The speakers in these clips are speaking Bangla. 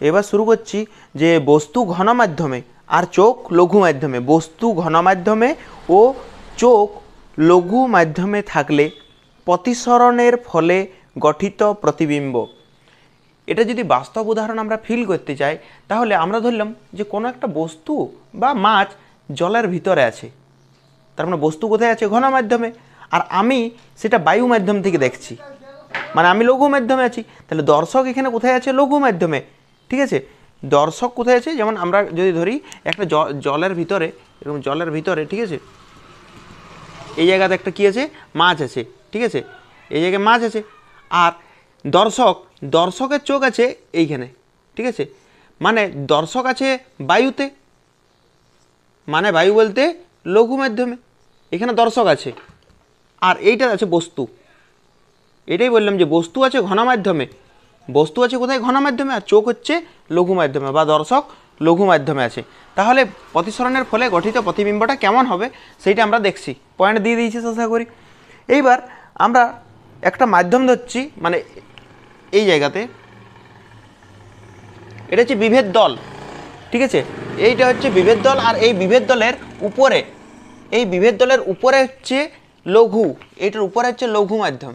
এবার শুরু করছি যে বস্তু ঘন মাধ্যমে আর চোখ লঘু মাধ্যমে, বস্তু ঘন মাধ্যমে ও চোখ লঘু মাধ্যমে থাকলে প্রতিসরণের ফলে গঠিত প্রতিবিম্ব। এটা যদি বাস্তব উদাহরণ আমরা ফিল করতে চাই তাহলে আমরা ধরলাম যে কোনো একটা বস্তু বা মাছ জলের ভিতরে আছে, তার মানে বস্তু কোথায় আছে? ঘন মাধ্যমে। আর আমি সেটা বায়ু মাধ্যম থেকে দেখছি, মানে আমি লঘু মাধ্যমে আছি। তাহলে দর্শক এখানে কোথায় আছে? লঘু মাধ্যমে। ঠিক আছে, দর্শক কোথায় আছে? যেমন আমরা যদি ধরি একটা জলের ভিতরে, এরকম জলের ভিতরে, ঠিক আছে, এই জায়গাতে একটা কী আছে? মাছ আছে। ঠিক আছে, এই জায়গায় মাছ আছে। আর দর্শকের চোখ আছে এইখানে। ঠিক আছে, মানে দর্শক আছে বায়ুতে, মানে বায়ু বলতে লঘু মাধ্যমে, এখানে দর্শক আছে। আর এইটা আছে বস্তু। এটাই বললাম যে বস্তু আছে ঘন মাধ্যমে, বস্তু আছে কোথায়? ঘন মাধ্যমে। আর চোখ হচ্ছে লঘু মাধ্যমে বা দর্শক লঘু মাধ্যমে আছে। তাহলে প্রতিসরণের ফলে গঠিত প্রতিবিম্বটা কেমন হবে সেইটা আমরা দেখছি। পয়েন্ট দিয়ে দিয়েছি আশা করি। এইবার আমরা একটা মাধ্যম ধরছি, মানে এই জায়গাতে এটা হচ্ছে বিভেদ দল। ঠিক আছে, এইটা হচ্ছে বিভেদ দল। আর এই বিভেদ দলের উপরে, এই বিভেদ দলের উপরে হচ্ছে লঘু, এইটার উপরে হচ্ছে লঘু মাধ্যম,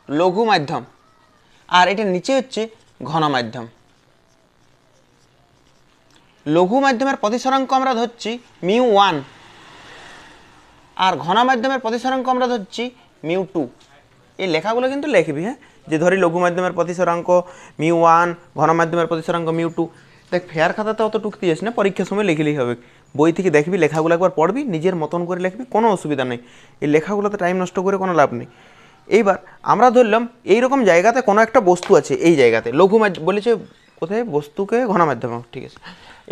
লঘু মাধ্যম। আর এটা নিচে হচ্ছে ঘন মাধ্যম। লঘু মাধ্যমের প্রতিসরাঙ্ক আমরা ধরছি μ1, আর ঘন মাধ্যমের প্রতিসরাঙ্ক আমরা ধরছি μ2। এই লেখাগুলো কিন্তু লিখবি, হ্যাঁ, যে ধরি লঘু মাধ্যমের প্রতিসরাঙ্ক μ1, ঘন মাধ্যমের প্রতিসরাঙ্ক μ2। দেখ ফেয়ার খাতাতে অত টুকতে যাস না, পরীক্ষার সময় লিখলেই হবে। বই থেকে দেখবি, লেখাগুলো একবার পড়বি, নিজের মতন করে লিখবি, কোনো অসুবিধা নেই। এই লেখাগুলোতে টাইম নষ্ট করে কোনো লাভ নেই। এইবার আমরা ধরলাম এইরকম জায়গাতে কোনো একটা বস্তু আছে, এই জায়গাতে লঘু মাধ্যম বলেছে কোথায়? বস্তুকে ঘন মাধ্যমে। ঠিক আছে,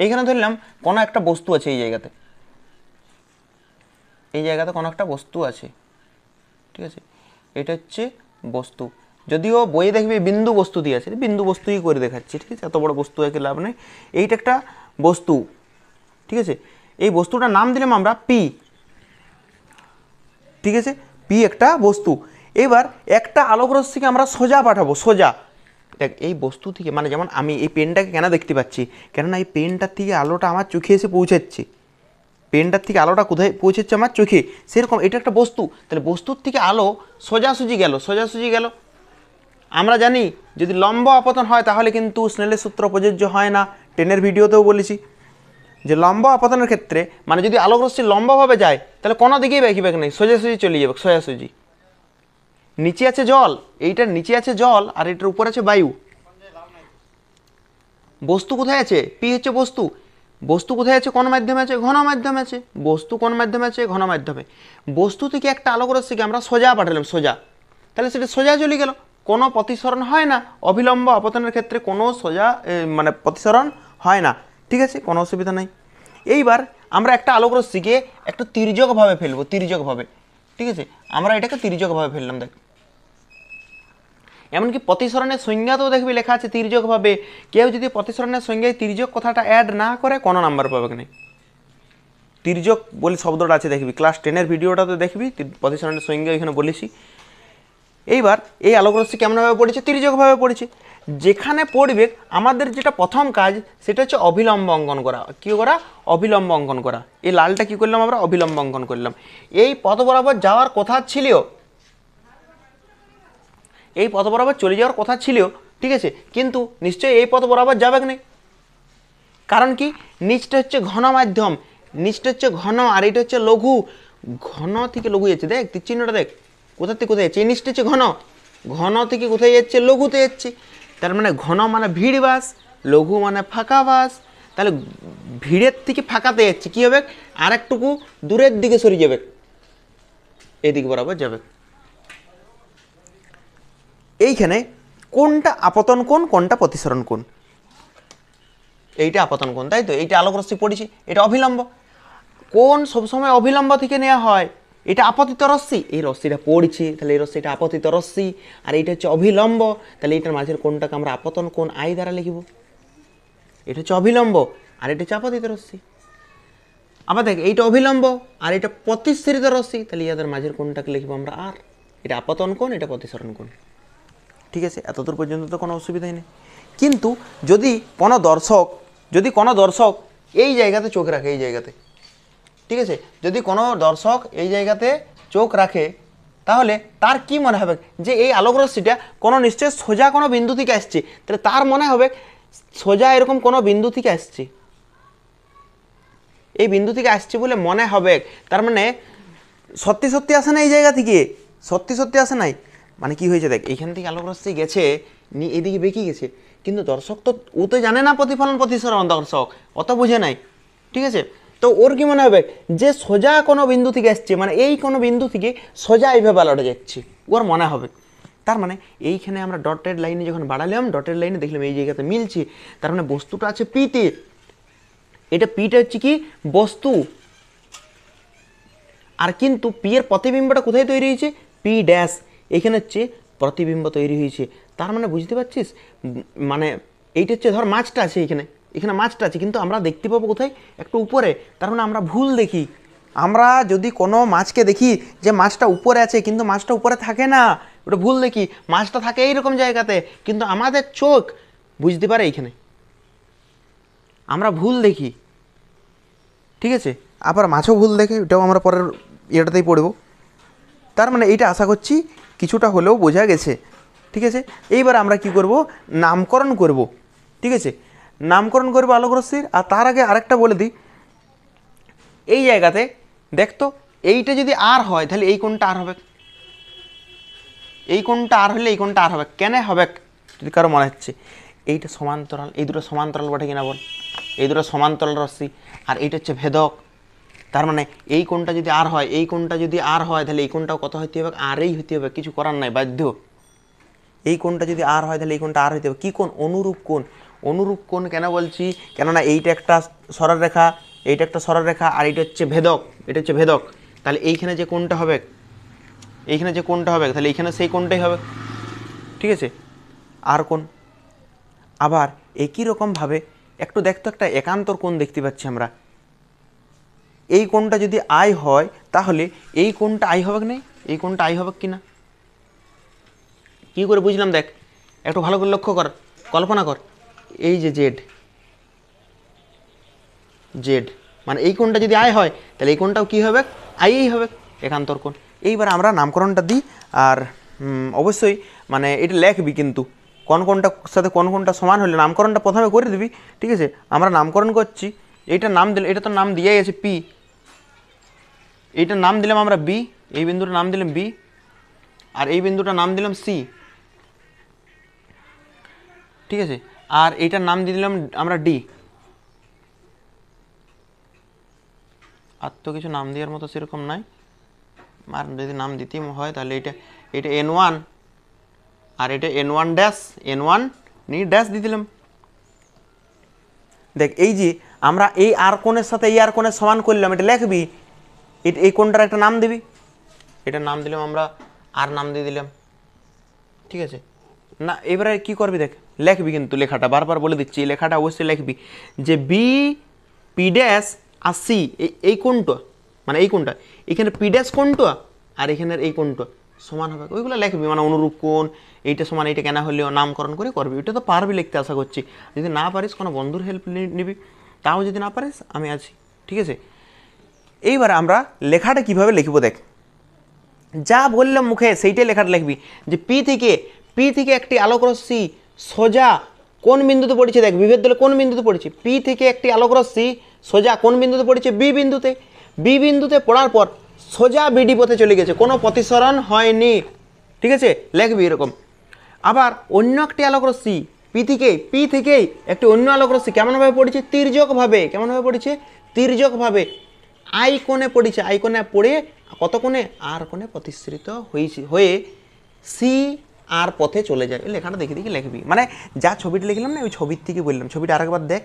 এইখানে ধরলাম কোনো একটা বস্তু আছে এই জায়গাতে, এই জায়গাতে কোনো একটা বস্তু আছে। ঠিক আছে, এটা হচ্ছে বস্তু। যদিও বইয়ে দেখবি বিন্দু বস্তু দিয়ে আছে, বিন্দু বস্তুই করে দেখাচ্ছি। ঠিক আছে, এত বড় বস্তু একে লাভ নেই। এইটা একটা বস্তু। ঠিক আছে, এই বস্তুটার নাম দিলাম আমরা পি। ঠিক আছে, পি একটা বস্তু। এবার একটা আলোক রশ্মিকে আমরা সোজা পাঠাবো, সোজা। দেখ এই বস্তু থেকে, মানে যেমন আমি এই পেনটাকে কেন দেখতে পাচ্ছি? কেননা এই পেনটার থেকে আলোটা আমার চোখে এসে পৌঁছাচ্ছে, পেনটার থেকে আলোটা কোথায় পৌঁছাচ্ছে? আমার চোখে। সেরকম এটা একটা বস্তু, তাহলে বস্তুর থেকে আলো সোজাসুজি গেল, সোজাসুজি গেল। আমরা জানি যদি লম্ব আপতন হয় তাহলে কিন্তু স্নেলের সূত্র প্রযোজ্য হয় না। টেনের ভিডিওতেও বলেছি যে লম্ব আপতনের ক্ষেত্রে, মানে যদি আলোক রশ্মি লম্বভাবে যায় তাহলে কোনো দিকেই ব্যাকি ব্যাক নেই, সোজাসুজি চলে যাবে, সোজাসুজি। নিচে আছে জল, এইটার নিচে আছে জল, আর এটার উপর আছে বায়ু। বস্তু কোথায় আছে? পি হচ্ছে বস্তু। বস্তু কোথায় আছে? কোন মাধ্যমে আছে? ঘন মাধ্যমে আছে। বস্তু কোন মাধ্যমে আছে? ঘন মাধ্যমে। বস্তু থেকে একটা আলোক রশ্মিকে আমরা সোজা পাঠালাম, সোজা, তাহলে সেটা সোজা চলে গেল, কোনো প্রতিসরণ হয় না। অবিলম্ব আপতনের ক্ষেত্রে কোনো সোজা মানে প্রতিসরণ হয় না। ঠিক আছে, কোনো অসুবিধা নেই। এইবার আমরা একটা আলোক রশ্মিকে একটু তির্যকভাবে ফেলবো, তির্যকভাবে। ঠিক আছে, আমরা এটাকে তির্যকভাবে ফেললাম। দেখ এমনকি প্রতিসরণের সংজ্ঞাতেও দেখবি লেখা আছে তির্যকভাবে। কেউ যদি প্রতিসরণের সংজ্ঞায় তির্যক কথাটা অ্যাড না করে কোনো নাম্বার পাবে না। তির্যক বলে শব্দটা আছে, দেখবি ক্লাস 10-এর ভিডিওটাতে দেখবি প্রতিসরণের সংজ্ঞা এখানে বলেছি। এইবার এই আলোক রশ্মি কেমনভাবে পড়েছে? তির্যকভাবে পড়েছে। যেখানে পড়বে আমাদের যেটা প্রথম কাজ সেটা হচ্ছে অভিলম্ব অঙ্কন করা। কী করা? অভিলম্ব অঙ্কন করা। এই লালটা কী করলাম আমরা? অভিলম্ব অঙ্কন করলাম। এই পথ বরাবর যাওয়ার কথা ছিল, এই পথ বরাবর চলে যাওয়ার কথা ছিল। ঠিক আছে, কিন্তু নিশ্চয়ই এই পথ বরাবর যাবে না। কারণ কি? নিচটা হচ্ছে ঘন মাধ্যম, নিচটা হচ্ছে ঘন, আর এটা হচ্ছে লঘু। ঘন থেকে লঘু যাচ্ছে, দেখ তীর চিহ্নটা দেখ, কোথা থেকে কোথায় যাচ্ছে? এই নিচটা হচ্ছে ঘন, ঘন থেকে কোথায় যাচ্ছে? লঘুতে যাচ্ছে। তার মানে ঘন মানে ভিড় বাস, লঘু মানে ফাঁকা বাস। তাহলে ভিড়ের থেকে ফাঁকাতে যাচ্ছে, কী হবে? আর একটুকু দূরের দিকে সরে যাবে, এদিক বরাবর যাবে। এইখানে কোনটা আপতন কোণ, কোনটা প্রতিসরণ কোণ? এইটা আপতন কোণ, তাই তো? এইটা আলোক রশ্মি পড়েছি, এটা অভিলম্ব। কোণ সবসময় অভিলম্ব থেকে নেওয়া হয়। এটা আপতিত রশ্মি, এই রশ্মিটা পড়ছে, তাহলে এই রশ্মিটা আপতিত রশ্মি, আর এইটা হচ্ছে অভিলম্ব। তাহলে এইটার মাঝের কোণটাকে আমরা আপতন কোণ আই দ্বারা লিখব। এটা হচ্ছে অভিলম্ব, আর এটা হচ্ছে আপতিত রশ্মি। আবার দেখ এইটা অভিলম্ব আর এটা প্রতিসরিত রশ্মি, তাহলে ইয়াদের মাঝের কোণটাকে লিখবো আমরা আর। এটা আপতন কোণ, এটা প্রতিসরণ কোণ। ঠিক আছে, এতদূর পর্যন্ত তো কোনো অসুবিধাই নেই। কিন্তু যদি কোনো দর্শক এই জায়গাতে চোখ রাখে, এই জায়গাতে, ঠিক আছে, যদি কোনো দর্শক এই জায়গাতে চোখ রাখে, তাহলে তার কি মনে হবে যে এই আলোক রশ্মিটা কোনো নিশ্চয় সোজা কোনো বিন্দু থেকে আসছে। তাহলে তার মনে হবে সোজা এরকম কোনো বিন্দু থেকে আসছে, এই বিন্দু থেকে আসছে বলে মনে হবে। তার মানে সত্যি সত্যি আসে না এই জায়গা থেকে, সত্যি সত্যি আসে নাই। মানে কি হয়েছে দেখ, এইখান থেকে আলোক রশ্মি গেছে, এদিকে বেঁকে গেছে, কিন্তু দর্শক তো ও তো জানে না প্রতিফলন প্রতিসরণ, দর্শক অত বুঝে নাই, ঠিক আছে। তো ওর কি মনে হবে যে সোজা কোনো বিন্দু থেকে আসছে, মানে এই কোনো বিন্দু থেকে সোজা এইভাবে আলোটা যাচ্ছে, ওর মনে হবে। তার মানে এইখানে আমরা ডটেড লাইনে যখন বাড়ালাম, ডটেড লাইনে দেখলাম এই জায়গাতে মিলছে, তার মানে বস্তুটা আছে পিতে। এটা পিটা হচ্ছে কি বস্তু, আর কিন্তু পি এর প্রতিবিম্বটা কোথায় তৈরি হয়েছে, পি ড্যাশ, এখানে হচ্ছে প্রতিবিম্ব তৈরি হয়েছে। তার মানে বুঝতে পারছিস, মানে এইটা হচ্ছে ধর মাছটা আছে এখানে, এখানে মাছটা আছে, কিন্তু আমরা দেখতে পাবো কোথায়, একটু উপরে। তার মানে আমরা ভুল দেখি। আমরা যদি কোনো মাছকে দেখি যে মাছটা উপরে আছে, কিন্তু মাছটা উপরে থাকে না, ওটা ভুল দেখি। মাছটা থাকে এইরকম জায়গাতে, কিন্তু আমাদের চোখ বুঝতে পারে এইখানে, আমরা ভুল দেখি, ঠিক আছে। আবার মাছও ভুল দেখে, এটাও আমরা পরের ইয়েটাতেই পড়ব। তার মানে এইটা আশা করছি কিছুটা হলেও বোঝা গেছে, ঠিক আছে। এইবার আমরা কি করব, নামকরণ করব, ঠিক আছে, নামকরণ করব আলোক রশ্মির। আর তার আগে আরেকটা বলে দিই, এই জায়গাতে দেখতো এইটা যদি আর হয় তাহলে এই কোণটা আর হবে, এই কোণটা আর হলে এই কোণটা আর হবে, কেন হবে যদি কারো মনে হচ্ছে, এইটা সমান্তরাল, এই দুটো সমান্তরাল বটে কিনা বল, এই দুটো সমান্তরাল রশ্মি, আর এইটা হচ্ছে ভেদক। তার মানে এই কোণটা যদি আর হয়, এই কোণটা যদি আর হয়, তাহলে এই কোণটাও কত হইতে হবে, আরই হইতে হবে, কিছু করার নাই, বাধ্য। এই কোণটা যদি আর হয় তাহলে এই কোণটা আর হইতে হবে, কী কোণ, অনুরূপ কোণ। অনুরূপ কোণ কেন বলছি, কেননা এইটা একটা সরলরেখা, এইটা একটা সরলরেখা, আর এইটা হচ্ছে ভেদক, এটা হচ্ছে ভেদক। তাহলে এইখানে যে কোণটা হবে, এইখানে যে কোণটা হবে, তাহলে এইখানে সেই কোণটাই হবে, ঠিক আছে, আর কোণ। আবার একই রকমভাবে একটু দেখতো, একটা একান্তর কোণ দেখতে পাচ্ছি আমরা, এই কোণটা যদি আই হয় তাহলে এই কোণটা আই হবে কি না, এই কোণটা আই হবে কি না, কী করে বুঝলাম দেখ, একটু ভালো করে লক্ষ্য কর, কল্পনা কর, এই যে জেড, জেড মানে এই কোণটা যদি আই হয় তাহলে এই কোণটাও কী হবে, আইই হবে, একান্তর কোণ। এইবার আমরা নামকরণটা দিই, আর অবশ্যই মানে এটা লেখবি, কিন্তু কোন কোনটার সাথে কোন কোনটা সমান হলে নামকরণটা প্রথমে করে দিবি, ঠিক আছে। আমরা নামকরণ করছি, এইটার নাম দিলে, এটা তো নাম দিয়েই আছে পি, এইটার নাম দিলাম আমরা বি, এই বিন্দুটার নাম দিলাম বি, আর এই বিন্দুটার নাম দিলাম সি, ঠিক আছে। আর এইটার নাম দিয়ে দিলাম আমরা ডি। আর তো কিছু নাম দেওয়ার মতো সেরকম নাই, আর যদি নাম দিতে হয় তাহলে এটা N1, আর এটা N1 ড্যাশ, N1 নিয়ে ড্যাশ দিয়ে দিলাম। দেখ এই যে আমরা এই আর কোণের সাথে এই আর কোণের সমান করলাম, এটা লিখবি, এই কোণটার একটা নাম দিবি, এটার নাম দিলাম আমরা আর নাম দিয়ে দিলাম, ঠিক আছে না। এবারে কি করবি দেখ, লিখবি কিন্তু লেখাটা বারবার বলে দিচ্ছি, এই লেখাটা অবশ্যই লিখবি যে বি পি ড্যাশ আর সি, এই কোণটা মানে এই কোণটা, এখানে পি ড্যাশ কোণটা আর এখানের এই কোণটা সমান হবে, ওইগুলো লিখবি, মানে অনুরূপ কোণ, এইটা সমান এইটা কেনা হলেও নামকরণ করে করবি। ওইটা তো পারবি লিখতে আশা করছি, যদি না পারিস কোনো বন্ধুর হেল্প নিবি, তাও যদি না পারিস আমি আছি, ঠিক আছে। এইবার আমরা লেখাটা কিভাবে লিখবো দেখ, যা বললাম মুখে সেইটাই লেখাটা লিখবি, যে পি থেকে একটি আলোক রশ্মি সোজা কোন বিন্দুতে পড়েছে, দেখ বিভেদ দলে কোন বিন্দুতে পড়েছে, পি থেকে একটি আলোক রশ্মি সোজা কোন বিন্দুতে পড়েছে, বি বিন্দুতে পড়ার পর সোজা বিডি পথে চলে গেছে, কোনো প্রতিসরণ হয়নি, ঠিক আছে, লিখবি এরকম। আবার অন্য একটি আলোক রশ্মি পি থেকেই একটি অন্য আলোক রশ্মি কেমনভাবে পড়েছে, তির্যকভাবে, কেমনভাবে পড়েছে, তির্যকভাবে আই কোণে পড়েছে, আই কোণে পড়ে কত কোণে, আর কোণে প্রতিসৃত হয়ে সি আর পথে চলে যায়। এই লেখাটা দেখে দেখে লিখবি, মানে যা ছবিটা লিখলাম না ওই ছবির থেকে বললাম, ছবিটা আরেকবার দেখ,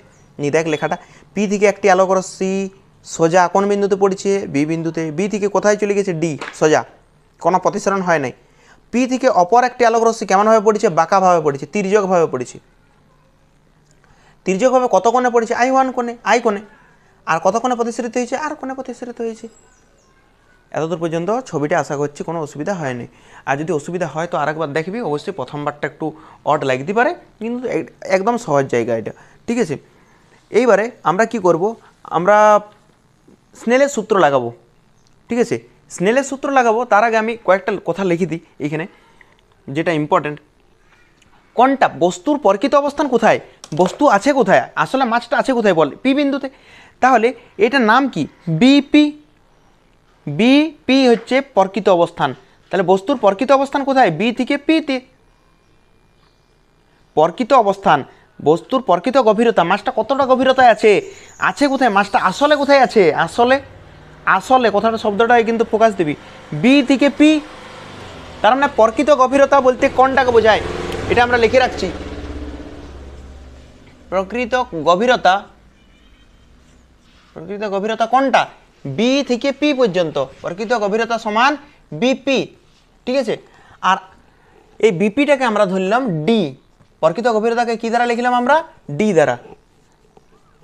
দেখ লেখাটা, পি থেকে একটি আলোক রশ্মি সোজা কোন বিন্দুতে পড়েছে, বি বিন্দুতে, বি থেকে কোথায় চলে গেছে, ডি, সোজা, কোনো প্রতিসরণ হয় নাই। পি থেকে অপর একটি আলোক রশ্মি কেমনভাবে পড়েছে, বাঁকাভাবে পড়েছে, তির্যকভাবে পড়েছে, তির্যকভাবে কত কোণে পড়েছে, আই কোণে, আর কত কোণে প্রতিসৃত হয়েছে, আর কোণে প্রতিসৃত হয়েছে। এতদূর পর্যন্ত ছবিটা আশা করছি কোনো অসুবিধা হয়নি। আর যদি অসুবিধা হয় তো আরেকবার দেখবি, অবশ্যই প্রথমবারটা একটু অড লাগতে পারে, কিন্তু একদম সহজ জায়গা এটা, ঠিক আছে। এইবারে আমরা কি করব, আমরা স্নেলের সূত্র লাগাবো, ঠিক আছে। স্নেলের সূত্র লাগাবো তার আগে আমি কয়েকটা কথা লিখে দিই এইখানে, যেটা ইম্পর্টেন্ট। কোনটা বস্তুর প্রকৃত অবস্থান কোথায়, বস্তু আছে কোথায়, আসলে মাছটা আছে কোথায় বল, পি বিন্দুতে। তাহলে এটার নাম কি, বিপি। বিপি হচ্ছে প্রকৃত অবস্থান। তাহলে বস্তুর প্রকৃত অবস্থান কোথায়, বি থেকে পিতে। প্রকৃত অবস্থান, বস্তুর প্রকৃত গভীরতা, মাছটা কতটা গভীরতায় আছে, আছে কোথায়, মাছটা আসলে কোথায় আছে, আসলে, আসলে কথাটা শব্দটাই কিন্তু ফোকাস দিবি, বি থেকে পি। তার মানে প্রকৃত গভীরতা বলতে কোনটাকে বোঝায়, এটা আমরা লিখে রাখছি। প্রকৃত গভীরতা, প্রকৃত গভীরতা কোনটা, বি থেকে পি পর্যন্ত, প্রকৃত গভীরতা সমান বিপি, ঠিক আছে। আর এই বিপিটাকে আমরা ধরলাম ডি, প্রকৃত গভীরতাকে কি দ্বারা লিখলাম আমরা, ডি দ্বারা।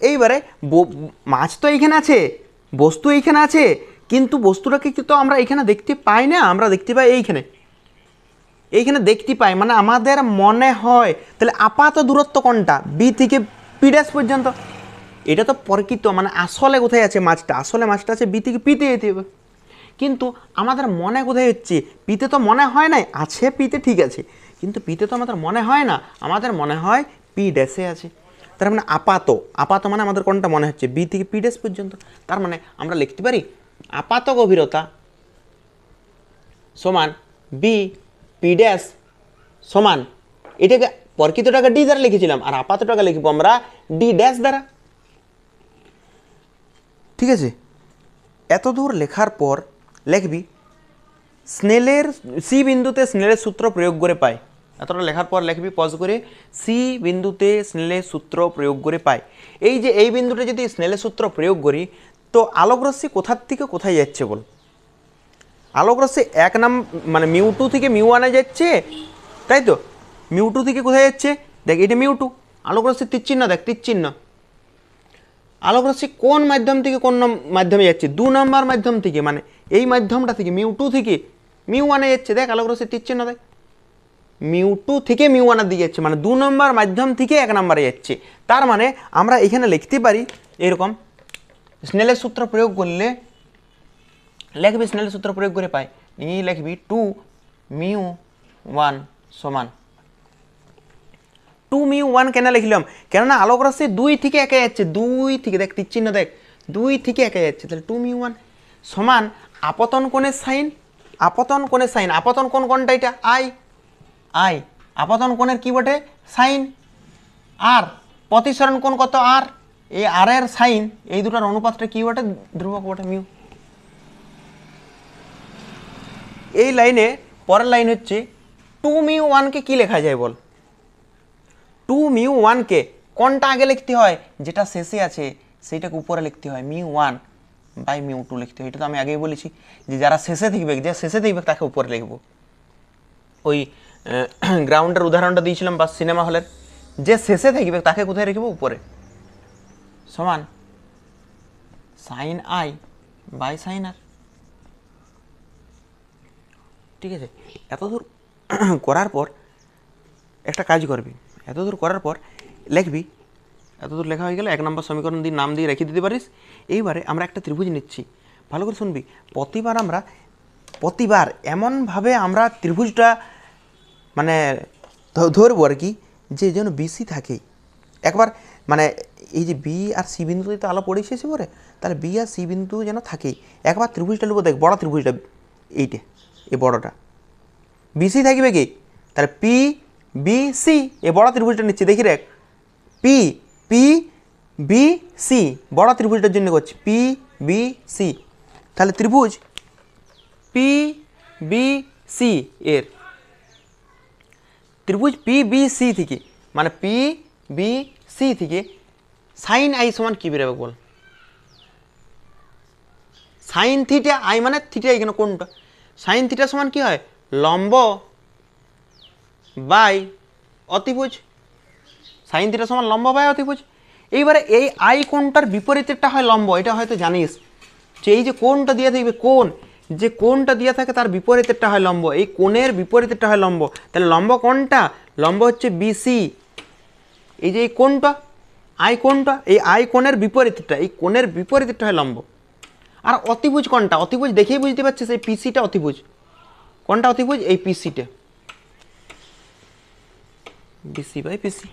এইবারে মাছ তো এইখানে আছে, বস্তু এইখানে আছে, কিন্তু বস্তুটাকে তো আমরা এইখানে দেখতে পাই না, আমরা দেখতে পাই এইখানে, এইখানে দেখতে পাই, মানে আমাদের মনে হয়। তাহলে আপাত দূরত্ব কোনটা, বি থেকে পি ড্যাশ পর্যন্ত। এটা তো প্রকৃত, মানে আসলে কোথায় আছে মাছটা, আসলে মাছটা আছে বি থেকে পিতে যেতে হবে, কিন্তু আমাদের মনে কোথায় হচ্ছে, পিতে তো মনে হয় নাই, আছে পিতে ঠিক আছে, কিন্তু পিতে তো আমাদের মনে হয় না, আমাদের মনে হয় পি ড্যাশে আছে। তার মানে আপাত, আপাত মানে আমাদের কোনটা মনে হচ্ছে, বি থেকে পি ড্যাশ পর্যন্ত। তার মানে আমরা লিখতে পারি আপাত গভীরতা সমান বি পি ড্যাশ সমান, এটাকে প্রকৃতটাকে ডি দ্বারা লিখেছিলাম, আর আপাতটাকে লিখবো আমরা ডি ড্যাশ দ্বারা, ঠিক আছে। এত দূর লেখার পর লিখবি স্নেলের সি বিন্দুতে স্নেলের সূত্র প্রয়োগ করে পাই। এতটা লেখার পর লিখবি পজ করে, সি বিন্দুতে স্নেলের সূত্র প্রয়োগ করে পাই। এই যে এই বিন্দুতে যদি স্নেলের সূত্র প্রয়োগ করি, তো আলোকরশ্মি কোথার থেকে কোথায় যাচ্ছে বল, আলোকরশ্মি এক নাম মানে মিউ টু থেকে মিউ ওয়ানে যাচ্ছে, তাই তো। মিউ টু থেকে কোথায় যাচ্ছে, দেখ এটা মিউ টু, আলোকরশ্মির তীরচিহ্ন দেখ, তীরচিহ্ন। আলোকরশ্মি কোন মাধ্যম থেকে কোন মাধ্যমে যাচ্ছে, 2 নম্বর মাধ্যম থেকে, মানে এই মাধ্যমটা থেকে মিউ টু থেকে মিউ ওয়ানে যাচ্ছে, দেখ আলোকরশ্মির তীরচিহ্ন দেখ, মিউ টু থেকে মিউ ওয়ানের দিকে যাচ্ছে, মানে 2 নম্বর মাধ্যম থেকে 1 নম্বরে যাচ্ছে। তার মানে আমরা এখানে লিখতে পারি এরকম, স্নেলের সূত্র প্রয়োগ করলে লিখবি, স্নেলের সূত্র প্রয়োগ করে পাই, এই লিখবি 2 মিউ 1 সমান 2 মিউ 1 কেন লিখলাম, কেননা আলোকরশ্মি 2 থেকে 1 যাচ্ছে, 2 থেকে দেখ তীরচিহ্ন দেখ, 2 থেকে 1 যাচ্ছে, তাহলে 2 মিউ 1 সমান আপতন কোণের সাইন, আপতন কোণের সাইন, আপতন কোণ কোনটা, এটা আই, আই আপতন কোণের কি বটে, সাইন, আর প্রতিসরণ কোণ কত, আর, এই আর এর সাইন, এই দুটার অনুপাতটা কি বটে, ধ্রুবক বটে মিউ। এই লাইনে পরের লাইন হচ্ছে 2 মিউ 1 কে কি লেখা যায় বল, 2 মিউ 1 কে কোনটা আগে লিখতে হয়, যেটা শেষে আছে সেইটাকে উপরে লিখতে হয়, মিউ 1 বাই মিউ 2 লিখতে হয়। এটা তো আমি আগেই বলেছি যে যারা শেষে থাকবে, যে শেষে থাকবে তাকে উপরে লিখবো। ওই গ্রাউন্ডের উদাহরণটা দিয়েছিলাম বা সিনেমা হলের, যে শেষে থাকবে তাকে কোথায় লিখবো, উপরে, সমান সাইন আই বাই সাইন আর, ঠিক আছে। এতদূর করার পর একটা কাজ করবি, এতদূর করার পর লিখবি, এতদূর লেখা হয়ে গেলে 1 নম্বর সমীকরণ দিয়ে নাম দিয়ে রেখে দিতে পারিস। এইবারে আমরা একটা ত্রিভুজ নিচ্ছি, ভালো করে শুনবি। প্রতিবার এমনভাবে আমরা ত্রিভুজটা মানে ধরবো আর কি, যে যেন বিসি থাকে একবার, মানে এই যে বি আর সি বিন্দুতে তো আলো পড়ে এসেছে পরে, তাহলে বি আর সি বিন্দু যেন থাকেই। একবার ত্রিভুজটা নেবো, দেখ বড় ত্রিভুজটা এইটা, এই বড়টা বিসি থাকবে কি, তাহলে পি বি সি, এই বড় ত্রিভুজটা নিচ্ছি, দেখি রেখ, পি পি বি সি, বড় ত্রিভুজটার জন্য করছি পি বি সি। তাহলে ত্রিভুজ পি বি সি এর, ত্রিভুজ পি বি সি থেকে, মানে পি বি সি থেকে সাইন আই সমান কি বেরোবে বল, সাইন থিটা আই মানে থিটা এখানে কোনটা, সাইন থিটা সমান কি হয়, লম্ব বাই অতিভুজ, সাইন থিটা সমান লম্ব বাই অতিভুজ। এইবারে এই আই কোণটার বিপরীতেরটা হয় লম্ব, এটা হয়তো জানিস যে এই যে কোণটা দিয়ে থাকবে, কোণ যে কোণটা দেওয়া থাকে তার বিপরীতেরটা হয় লম্ব, এই কোণের বিপরীতেরটা হয় লম্ব। তাহলে লম্ব কোণটা, লম্ব হচ্ছে বিসি। এই যে এই কোণটা আই কোণটা, এই আই কোণের বিপরীতটা, এই কোণের বিপরীতটা হয় লম্ব। আর অতিভুজ কোণটা, অতিভুজ দেখেই বুঝতে পারছিস এই পিসিটা অতিভুজ। কোনটা অতিভুজ? এই পিসিটা, বিসি বাই পিসি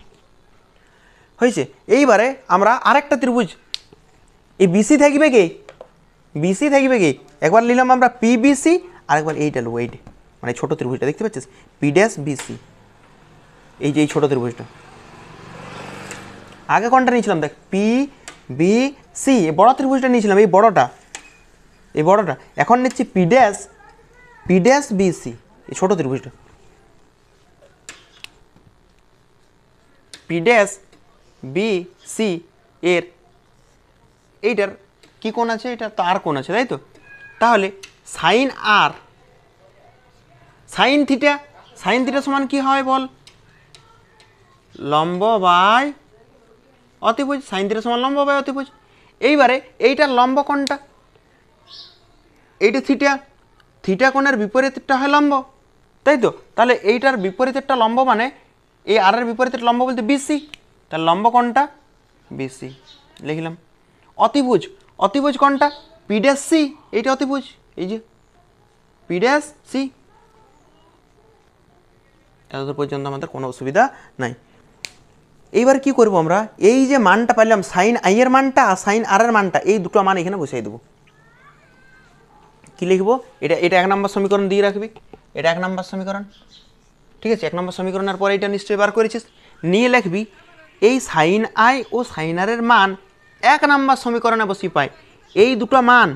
হয়েছে। এইবারে আমরা আরেকটা ত্রিভুজ, এই বিসি থাকবে কি, বিসি থাকবে কি, একবার নিলাম আমরা পিবিসি, আরেকবার এইটা নেবো, এইটা মানে ছোট ত্রিভুজটা দেখতে পাচ্ছিস, পি ড্যাশ বিসি, এই যে এই ছোট ত্রিভুজটা। আগে কোনটা নিয়েছিলাম দেখ, পি বি সি, বড় ত্রিভুজটা নিয়েছিলাম, এই বড়টা, এই বড়টা। এখন নিচ্ছি পি ড্যাশ বিসি, এই ছোট ত্রিভুজটা, পি ড্যাশ বি সি এর এইটার কি কোণ আছে, এটা তো আর কোণ আছে, তাই তো। তাহলে sign R sine theta, sine theta সমান কি হয় বল, লম্ব বাই অতিভুজ। সাইন থিটা সমান লম্ব বাই অতিভুজ। এইবারে এইটার লম্ব কোণটা, এইটা থিটা, থিটা কোণের বিপরীতটা হয় লম্ব, তাই তো। তাহলে এইটার বিপরীতেরটা লম্ব মানে এই আর এর বিপরীতের লম্ব বলতে বিসি, তার লম্ব কোণটা বিসি লিখলাম। অতিভুজ, অতিভুজ কোণটা পি ড্যাশ সি, এইটা অতিভুজ, এই যে পি ড্যাশ সি। এত পর্যন্ত আমাদের কোনো অসুবিধা নাই। এইবার কি করব আমরা, এই যে মানটা পাইলাম সাইন আই এর মানটা আর সাইন আর এর মানটা, এই দুটো মান এখানে বসাই দেবো। কি লিখবো, এটা এটা 1 নম্বর সমীকরণ দিয়ে রাখবি, এটা 1 নম্বর সমীকরণ, ঠিক আছে। 1 নম্বর সমীকরণের পরে এটা নিশ্চয়ই বার করেছিস, নিয়ে লিখবি এই sign I O sign R এর মান 1 নম্বর সমীকরণে বসিয়ে পাই। এই দুটো মান,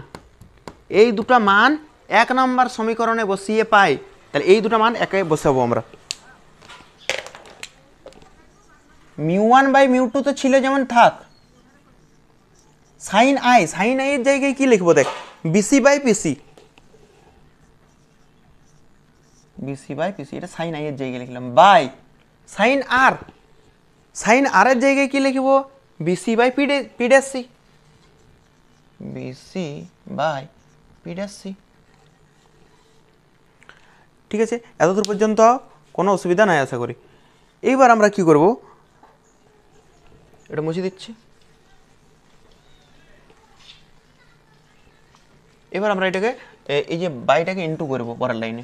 এই দুটো মান 1 নম্বর সমীকরণে বসিয়ে পাই। তাহলে এই দুটো মান একে বসাবো আমরা। μ1 বাই μ2 তো ছিল যেমন থাক, সাইন আই, সাইন আই এর জায়গায় কি লিখবো দেখ, BC by PC, BC by PC, এটা সাইন আই এর জায়গায় লিখলাম, by sine R, sine R এর জায়গায় কি লিখবো, BC by P dash C, BC by P dash C. ঠিক আছে, এতদূর পর্যন্ত কোনো অসুবিধা নাই আশা করি। এইবার আমরা কি করব, এটা মুছে দিচ্ছি। এবার আমরা এটাকে এই যে বাইটাকে ইনটু করব পরের লাইনে,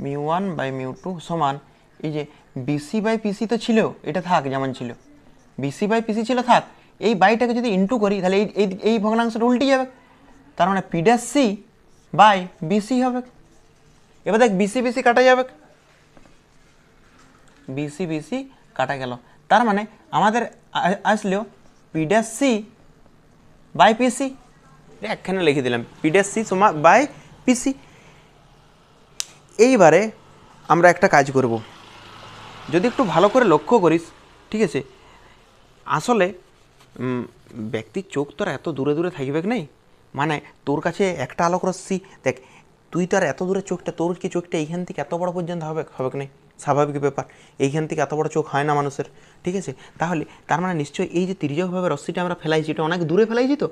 μ1 বাই μ2 সমান এই যে বিসি বাই পিসি তো ছিল, এটা থাক যেমন ছিল, বিসি বাই পিসি ছিল থাক, এই বাইটাকে যদি ইনটু করি তাহলে এই এই ভগ্নাংশটা উল্টে যাবে, তার মানে P dash C by BC হবে। এবার দেখ বিসি বিসি কাটা যাবে, বিসি বিসি কাটা গেল, তার মানে আমাদের আসলেও P dash C by PC, একখানে লিখে দিলাম পি ড্যাশ সি সমান বাই পিসি। এইবারে আমরা একটা কাজ করব, যদি একটু ভালো করে লক্ষ্য করিস, ঠিক আছে, আসলে ব্যক্তির চোখ তো আর এত দূরে দূরে থাকবে নেই, মানে তোর কাছে একটা আলোক রশ্মি, দেখ তুই তো আর এত দূরে চোখটা, তোর কি চোখটা এইখান থেকে এত বড় পর্যন্ত হবে নেই, স্বাভাবিক ব্যাপার, এইখান থেকে এত বড় চোখ হয় না মানুষের, ঠিক আছে। তাহলে তার মানে নিশ্চয়ই এই যে তির্যকভাবে রশ্মিটা আমরা ফেলাইছি, এটা অনেক দূরে ফেলাইছি, তো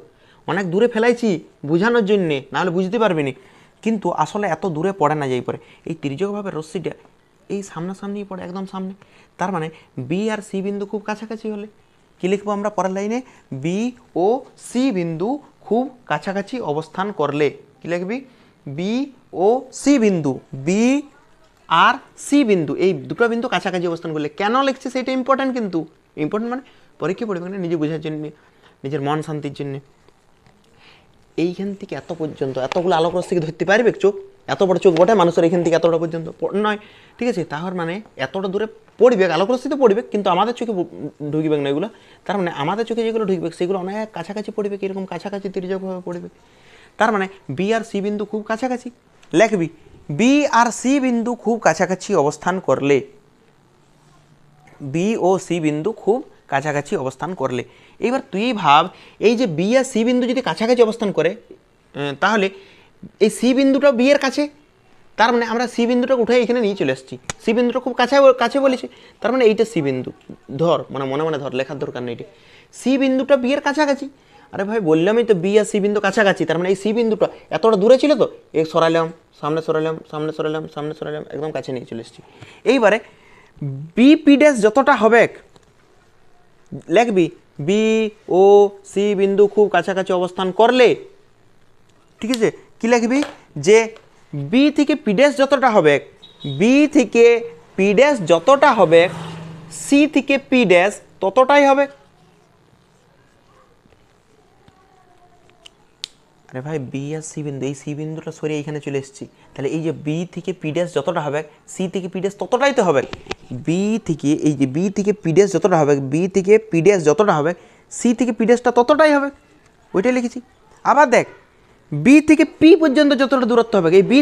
অনেক দূরে ফেলাইছি বোঝানোর জন্যে, নাহলে বুঝতে পারবি না, কিন্তু আসলে এত দূরে পড়ে না, যাই পড়ে এই তির্যকভাবে রশ্মিটা এই সামনাসামনি পড়ে, একদম সামনে। তার মানে বি আর সি বিন্দু খুব কাছাকাছি হলে কি লিখবো আমরা পরের লাইনে, বি ও সি বিন্দু খুব কাছাকাছি অবস্থান করলে কি লিখবি, বি ও সি বিন্দু, বি আর সি বিন্দু এই দুটো বিন্দু কাছাকাছি অবস্থান করলে। কেন লিখছে সেটা ইম্পর্টেন্ট, কিন্তু ইম্পর্টেন্ট মানে পরীক্ষা পড়বে না, নিজে বোঝার জন্য, নিজের মন শান্তির জন্য। এইখান থেকে এত পর্যন্ত এতগুলো আলোক রশ্মিকে ধরতে পারবে চোখ, এত বড় চোখ বটে মানুষের, এখান থেকে এতটা পর্যন্ত নয়, ঠিক আছে। তাহলে মানে এতটা দূরে পড়বে, আলোক রশ্মিতে পড়বে, কিন্তু আমাদের চোখে ঢুকবে না এগুলো, তার মানে আমাদের চোখে যেগুলো ঢুকবে সেগুলো অনেক কাছাকাছি পড়বে, কীরকম কাছাকাছি তির্যকভাবে পড়বে। তার মানে বি আর সি বিন্দু খুব কাছাকাছি লিখবি, বি আর সি বিন্দু খুব কাছাকাছি অবস্থান করলে, বি ও সি বিন্দু খুব কাছাকাছি অবস্থান করলে। এবার তুই ভাব, এই যে বি আর সি বিন্দু যদি কাছাকাছি অবস্থান করে, তাহলে এই সি বিন্দুটা বি এর কাছে, তার মানে আমরা সি বিন্দুটা উঠে এখানে নিয়ে চলে আসছি, সি বিন্দুটা খুব কাছে বলেছি, তার মানে এইটা সি বিন্দু ধর, মানে মনে মনে ধর, লেখার দরকার নেই, এটা সি বিন্দুটা বি এর কাছাকাছি, আরে ভাই বললামই তো বি আর সি বিন্দু কাছাকাছি, তার মানে এই সি বিন্দুটা এতটা দূরে ছিল তো, এক সরাইলাম, সামনে সরাইলাম, সামনে সরাইলাম, সামনে সরাইলাম, একদম কাছে নিয়ে চলে এসেছি। এইবারে বি পি ড্যাশ যতটা হবে লিখবি বি ও সি বিন্দু খুব কাছাকাছি অবস্থান করলে, ঠিক আছে, কি লিখবি যে বি থেকে পি ড্যাশ যতটা হবে, বি থেকে পি ড্যাশ যতটা হবে সি থেকে পি ড্যাশ ততটাই হবে। আরে ভাই বি আর সি বিন্দু, এই সি বিন্দুটা সরিয়ে এইখানে চলে এসেছি, তাহলে এই যে বি থেকে পি ড্যাশ যতটা হবে সি থেকে পি ড্যাশ ততটাই তো হবে। বি থেকে এই যে বি থেকে পি ড্যাশ যতটা হবে, বি থেকে পি ড্যাশ যতটা হবে সি থেকে পি ড্যাশটা ততটাই হবে, ওইটাই লিখেছি। আবার দেখ বি থেকে পি পর্যন্ত যতটা দূরত্ব হবে, এই বি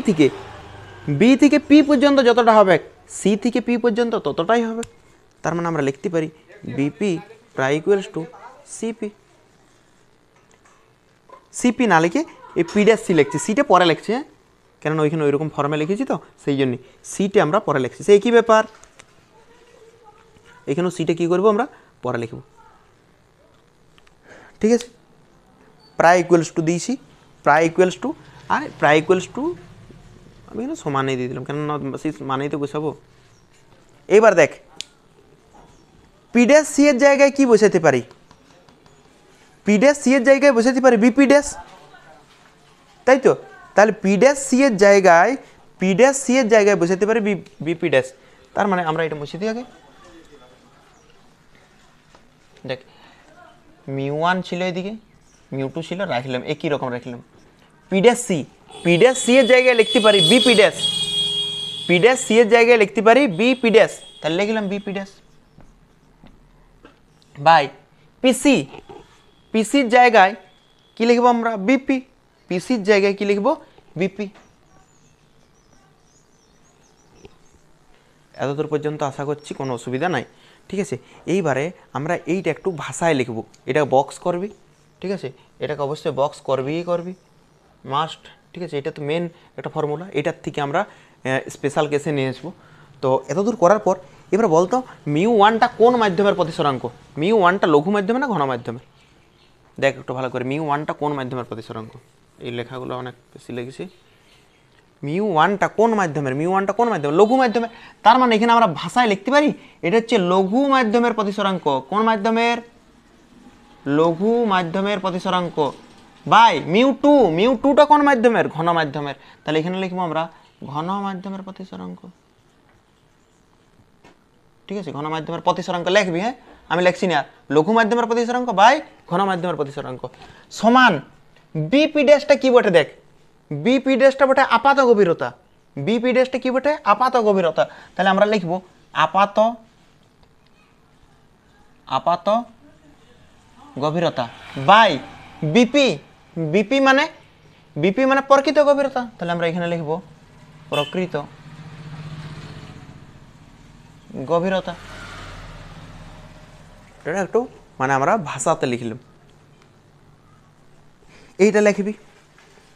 থেকে পি পর্যন্ত যতটা হবে সি থেকে পি পর্যন্ত ততটাই হবে। তার মানে আমরা লিখতে পারি বিপি প্রায় ইকুয়ালস টু সিপি। সিপি না লিখে এই পি ড্যাশ সি লিখছি, সিটা পরে লিখছি, হ্যাঁ, কেননা ওইখানে ওইরকম ফর্মে লিখেছি তো সেই জন্যই সিটা আমরা পরে লিখছি, সেই একই ব্যাপার। এখানেও সিটা কী করবো আমরা পরে লিখব, ঠিক আছে। প্রায় ইকুয়ালস টু দিয়েছি, প্রায় ইকুয়ালস টু, আর প্রায় ইকুয়ালস টু আমি এখানে সমানেই দিয়ে দিলাম, কেননা সেই মানেই তো বসাবো। এবার দেখ পি ড্যাশ সি এর জায়গায় কি বসাতে পারি, পি ড্যাশ সি এর জায়গায় বসাতে পারি বিপি ড্যাশ, তাই তো। তাহলে পি ড্যাশ সি এর জায়গায়, পি ড্যাশ সি এর জায়গায় বসাতে পারি বিপি ড্যাশ। তার মানে আমরা এটা বসিয়ে দিই আগে। দেখ মিউ ওয়ান ছিল এদিকে, মিউ টু ছিল, রাখলাম একই রকম রাখলাম। P dash C, P dash C এর জায়গায় লিখতে পারি BP dash, P dash C এর জায়গায় লিখতে পারি বিপি ড্যাশ, তাহলে লিখলাম বিপি ড্যাশ বাই পিসি, পিসির জায়গায় কি লিখবো আমরা বিপি, পিসির জায়গায় কি লিখবো বিপি। এতদূর পর্যন্ত আশা করছি কোনো অসুবিধা নাই, ঠিক আছে। এইবারে আমরা এইটা একটু ভাষায় লিখব, এটা বক্স করবি, ঠিক আছে, এটাকে অবশ্যই বক্স করবি মাস্ট, ঠিক আছে। এটা তো মেন একটা ফর্মুলা, এটার থেকে আমরা স্পেশাল কেসে নিয়ে আসবো। তো এতদূর করার পর এবার বলতো মিউ ওয়ানটা কোন মাধ্যমের প্রতিসরাঙ্ক, মিউ ওয়ানটা লঘু মাধ্যমে না ঘন মাধ্যমে, দেখ একটু ভালো করে মিউ ওয়ানটা কোন মাধ্যমের প্রতিসরাঙ্ক, এই লেখাগুলো অনেক বেশি লেগেছে। মিউ ওয়ানটা কোন মাধ্যমের, মিউ ওয়ানটা কোন মাধ্যমে, লঘু মাধ্যমে। তার মানে এখানে আমরা ভাষায় লিখতে পারি এটা হচ্ছে লঘু মাধ্যমের প্রতিসরাঙ্ক, কোন মাধ্যমের, লঘু মাধ্যমের প্রতিসরাঙ্ক বাই মিউ টু, মিউ টুটা কোন মাধ্যমের, ঘন মাধ্যমের, তাহলে এখানে লিখবো আমরা ঘন মাধ্যমের প্রতিসরাঙ্ক, ঠিক আছে। ঘন মাধ্যমের প্রতিসরাঙ্ক লিখবি, হ্যাঁ আমি লিখছি না, লঘু মাধ্যমের প্রতিসরাঙ্ক বাই ঘন মাধ্যমের প্রতিসরাঙ্ক সমান বিপি ড্যাশটা কি বটে, দেখ বিপি ড্যাশটা বটে আপাত গভীরতা, বিপি ড্যাশটা কি বটে আপাত গভীরতা, তাহলে আমরা লিখব আপাত, আপাত গভীরতা বাই বিপি, বিপি মানে, বিপি মানে প্রকৃত গভীরতা, তাহলে আমরা এখানে লিখব প্রকৃত গভীরতা। এটা একটু মানে আমরা ভাষাতে লিখলাম, এইটা লিখবি,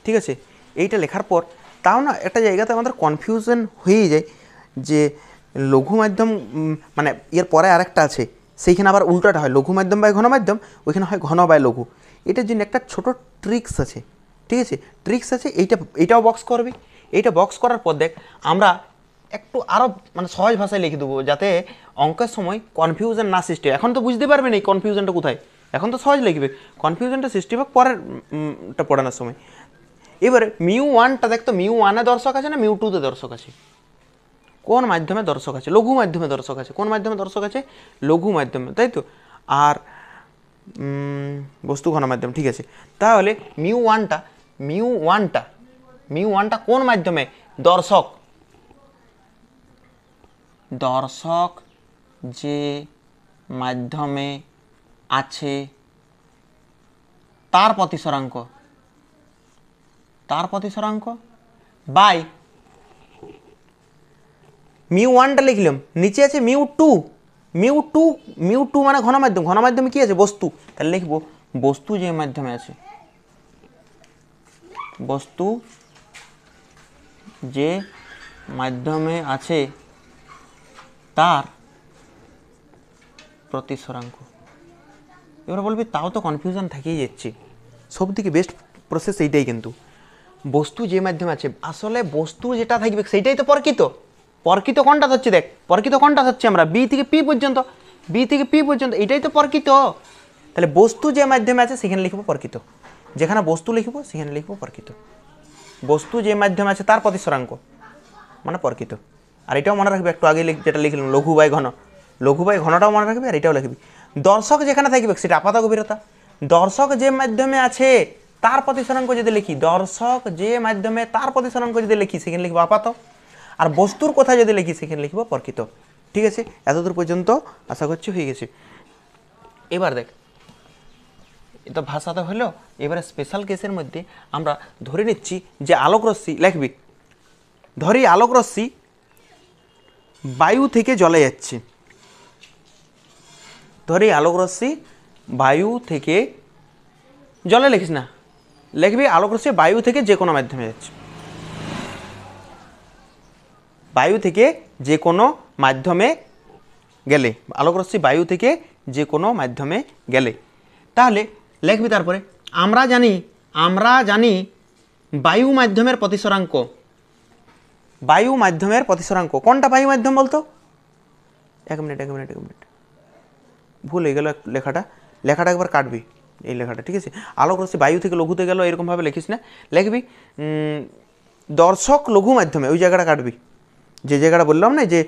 ঠিক আছে। এইটা লেখার পর তাও না একটা জায়গাতে আমাদের কনফিউশন হয়ে যায় যে লঘু মাধ্যম মানে এর পরে আরেকটা আছে, সেইখানে আবার উল্টোটা হয় লঘু মাধ্যম বাই ঘন মাধ্যম, ওইখানে হয় ঘন বাই লঘু। এটার জন্য একটা ছোট ট্রিক্স আছে, ঠিক আছে, ট্রিক্স আছে। এইটাও বক্স করবি, এইটা বক্স করার পর দেখ আমরা একটু আরও মানে সহজ ভাষায় লিখে দেবো যাতে অঙ্কের সময় কনফিউশন না সৃষ্টি হয়। এখন তো বুঝতে পারবে না এই কনফিউশনটা কোথায়, এখন তো সহজ লিখবে, কনফিউশনটা সৃষ্টি হোক পরেরটা পড়ানোর সময়। এবারে মিউ ওয়ানটা দেখতো মিউ ওয়ানে দর্শক আছে না মিউ টুতে দর্শক আছে, কোন মাধ্যমে দর্শক আছে, লঘু মাধ্যমে দর্শক আছে, কোন মাধ্যমে দর্শক আছে লঘু মাধ্যমে, তাই তো। আর বস্তু ঘন মাধ্যম, ঠিক আছে। তাহলে মিউ ওয়ানটা, মিউ ওয়ানটা, মিউ ওয়ানটা কোন মাধ্যমে দর্শক, দর্শক যে মাধ্যমে আছে তার প্রতিসরাঙ্ক, তার প্রতিসরাঙ্ক বাই মিউ ওয়ানটা লিখলাম, নিচে আছে mu two, mu two, mu two মানে ঘন মাধ্যম, ঘন মাধ্যমে কি আছে বস্তু, তাহলে লিখবো বস্তু যে মাধ্যমে আছে, বস্তু যে মাধ্যমে আছে তার প্রতিসরাঙ্ক। এবার বলবি তাও তো কনফিউশন থেকেই যাচ্ছে, সব থেকে বেস্ট প্রসেস এইটাই। কিন্তু বস্তু যে মাধ্যমে আছে, আসলে বস্তু যেটা থাকবে সেইটাই তো প্রকৃত। প্রকৃত কোনটা হচ্ছে, দেখ প্রকৃত কোনটা হচ্ছে, আমরা বি থেকে পি পর্যন্ত, বি থেকে পি পর্যন্ত এটাই তো প্রকৃত। তাহলে বস্তু যে মাধ্যমে আছে সেখানে লিখব প্রকৃত, যেখানে বস্তু লিখব সেখানে লিখব প্রকৃত। বস্তু যে মাধ্যমে আছে তার প্রতিসরাঙ্ক মানে প্রকৃত। আর এটাও মনে রাখবে, একটু আগে যেটা লিখলাম লঘু বাই ঘন, লঘু বাই ঘনটাও মনে রাখবে, আর এটাও লিখবি। দর্শক যেখানে থাকবে সেটা আপাত গভীরতা। দর্শক যে মাধ্যমে আছে তার প্রতিসরাঙ্ক যদি লিখি, দর্শক যে মাধ্যমে তার প্রতিসরাঙ্ক যদি লিখি সেখানে লিখবো আপাত। আর বস্তুর কথা যদি লিখি সেখানে লিখবো প্রকৃত। ঠিক আছে, এতদূর পর্যন্ত আশা করছি হয়ে গেছে। এবার দেখ, এটা ভাষাতে হলো, এবারে স্পেশাল কেসের মধ্যে আমরা ধরে নিচ্ছি যে আলোকরশ্মি লিখবি, ধরি আলোকরশ্মি বায়ু থেকে জলে যাচ্ছে, ধরি আলোকরশ্মি বায়ু থেকে জলে লিখিস না, লিখবি আলোকরশ্মি বায়ু থেকে যে কোনো মাধ্যমে যাচ্ছে, বায়ু থেকে যে কোনো মাধ্যমে গেলে, আলোকরশ্মি বায়ু থেকে যে কোনো মাধ্যমে গেলে। তাহলে লিখবি তারপরে আমরা জানি বায়ু মাধ্যমের প্রতিসরাঙ্ক, বায়ু মাধ্যমের প্রতিসরাঙ্ক কোনটা বায়ু মাধ্যম বলতো? এক মিনিট ভুল হয়ে গেল লেখাটা, লেখাটা একবার কাটবি এই লেখাটা। ঠিক আছে, আলোকরশ্মি বায়ু থেকে লঘুতে গেল এরকমভাবে লিখিস না, লিখবি দর্শক লঘু মাধ্যমে, ওই জায়গাটা কাটবি, যে জায়গাটা বললাম না যে